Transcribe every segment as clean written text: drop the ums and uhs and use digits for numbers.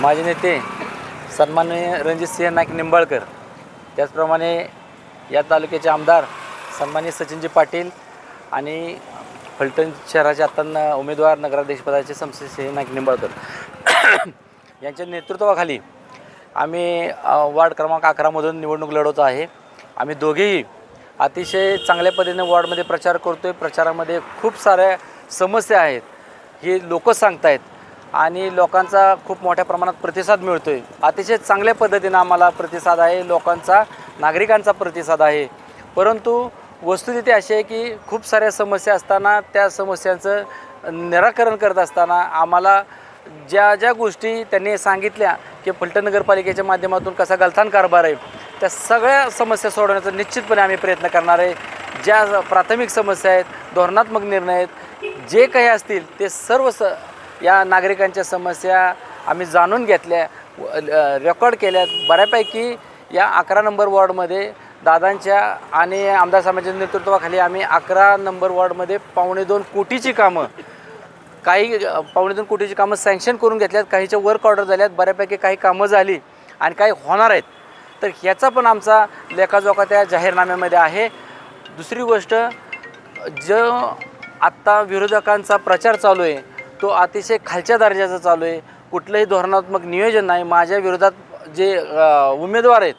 माझे नेते सन्माननीय रणजितसिंह नाईक निंबाळकर, त्याचप्रमाणे या तालुक्याचे आमदार सन्माननीय सचिनजी पाटील आणि फलटण शहराचे आता उमेदवार नगराध्यक्षपदाचे शमशेरसिंह नाईक निंबाळकर यांच्या नेतृत्वाखाली आम्ही वार्ड क्रमांक 11मधून निवडणूक लढवत आहे। आम्ही दोघेही अतिशय चांगल्या पद्धतीने वॉर्डमध्ये प्रचार करतो आहे। प्रचारामध्ये खूप साऱ्या समस्या आहेत हे लोक सांगतायत आणि लोकांचा खूप मोठ्या प्रमाणात प्रतिसाद मिळतो आहे। अतिशय चांगल्या पद्धतीने आम्हाला प्रतिसाद आहे, लोकांचा नागरिकांचा प्रतिसाद आहे। परंतु वस्तुस्थिती अशी आहे की खूप साऱ्या समस्या असताना त्या समस्यांचं निराकरण करत असताना आम्हाला ज्या ज्या गोष्टी त्यांनी सांगितल्या की फलटण नगरपालिकेच्या माध्यमातून कसा गलथान कारभार आहे, त्या सगळ्या समस्या सोडवण्याचा निश्चितपणे आम्ही प्रयत्न करणार आहे। ज्या प्राथमिक समस्या आहेत, धोरणात्मक निर्णय आहेत, जे काही असतील ते सर्व या नागरिकांच्या समस्या आम्ही जाणून घेतल्या, रेकॉर्ड केल्यात। बऱ्यापैकी या 11 नंबर वॉर्डमध्ये दादांच्या आणि आमदार साहेबांच्या नेतृत्वाखाली आम्ही 11 नंबर वॉर्डमध्ये 2.25 कोटीची कामं, काही 2.25 कोटीची कामं सँक्शन करून घेतल्यात, काहीच्या वर्क ऑर्डर झाल्यात, बऱ्यापैकी काही कामं झाली आणि काही होणार आहेत। तर ह्याचा पण आमचा लेखाजोखा त्या जाहीरनाम्यामध्ये आहे। दुसरी गोष्ट, जो आत्ता विरोधकांचा प्रचार चालू आहे तो अतिशय खालच्या दर्जाचा चालू आहे। कुठलंही धोरणात्मक नियोजन नाही। माझ्या विरोधात जे उमेदवार आहेत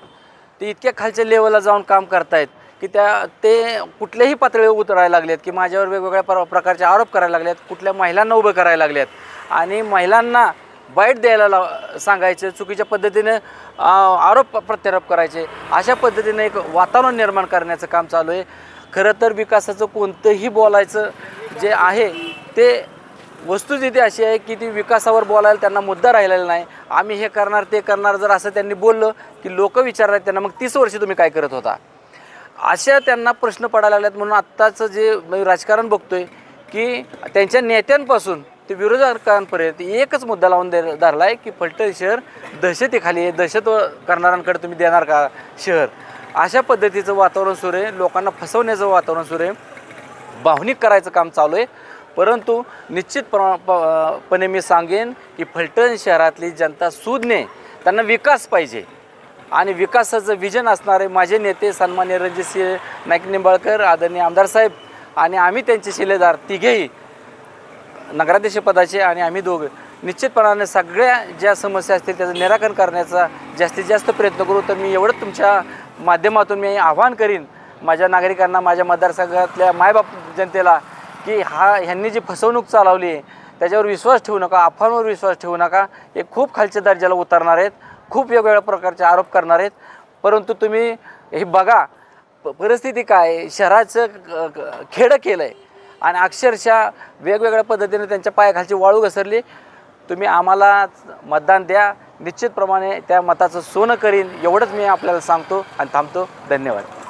ते इतक्या खालच्या लेवलला जाऊन काम करतायत की ते कुठल्याही पातळीवर उतरायला लागलेत की माझ्यावर वेगवेगळ्या प्रकारचे आरोप करायला लागलेत, कुठल्या महिलांना उभं करायला लागलेत आणि महिलांना बाईट द्यायला सांगायचे, चुकीच्या पद्धतीने आरोप प्रत्यारोप करायचे, अशा पद्धतीने एक वातावरण निर्माण करण्याचं काम चालू आहे। खरं तर विकासाचं कोणतंही बोलायचं जे आहे ते वस्तुस्थिती अशी आहे की ती विकासावर बोलायला त्यांना मुद्दा राहिलेला नाही। आम्ही हे करणार ते करणार जर असं त्यांनी बोललं की लोक विचारतात त्यांना, मग 30 वर्षी तुम्ही काय करत होता, अशा त्यांना प्रश्न पडायला लागलेत। म्हणून आत्ताचं जे राजकारण बघतोय की त्यांच्या नेत्यांपासून ते विरोधकांपर्यंत एकच मुद्दा लावून धरला आहे की फलटण शहर दहशतीखाली आहे, दहशत करणाऱ्यांकडे तुम्ही देणार का शहर, अशा पद्धतीचं वातावरण सुरू आहे। लोकांना फसवण्याचं वातावरण सुरू आहे, भावनिक करायचं काम चालू आहे। परंतु निश्चितपणे मी सांगेन की फलटण शहरातली जनता सुज्ञ, त्यांना विकास पाहिजे आणि विकासाचं विजन असणारे माझे नेते सन्माननीय रणजितसिंह नाईक निंबाळकर, आदरणीय आमदार साहेब आणि आम्ही त्यांचे शिलेदार तिघेही नगराध्यक्षपदाचे आणि आम्ही दोघं निश्चितपणाने सगळ्या ज्या समस्या असतील त्याचं निराकरण करण्याचा जास्तीत जास्त प्रयत्न करू। तर मी एवढं तुमच्या माध्यमातून मी आवाहन करीन माझ्या नागरिकांना, माझ्या मतदारसंघातल्या मायबाप जनतेला की ह्यांनी जी फसवणूक चालवली आहे त्याच्यावर विश्वास ठेवू नका, अफवांवर विश्वास ठेवू नका। हे खूप खालच्या दर्जाला उतरणार आहेत, खूप वेगवेगळ्या प्रकारचे आरोप करणार आहेत। परंतु तुम्ही हे बघा परिस्थिती काय, शहराचं खेडं केलं आहे आणि अक्षरशः वेगवेगळ्या पद्धतीने त्यांच्या पायाखालची वाळू घसरली। तुम्ही आम्हाला मतदान द्या, निश्चितप्रमाणे त्या मताचं सोनं करीन, एवढंच मी आपल्याला सांगतो आणि थांबतो। धन्यवाद।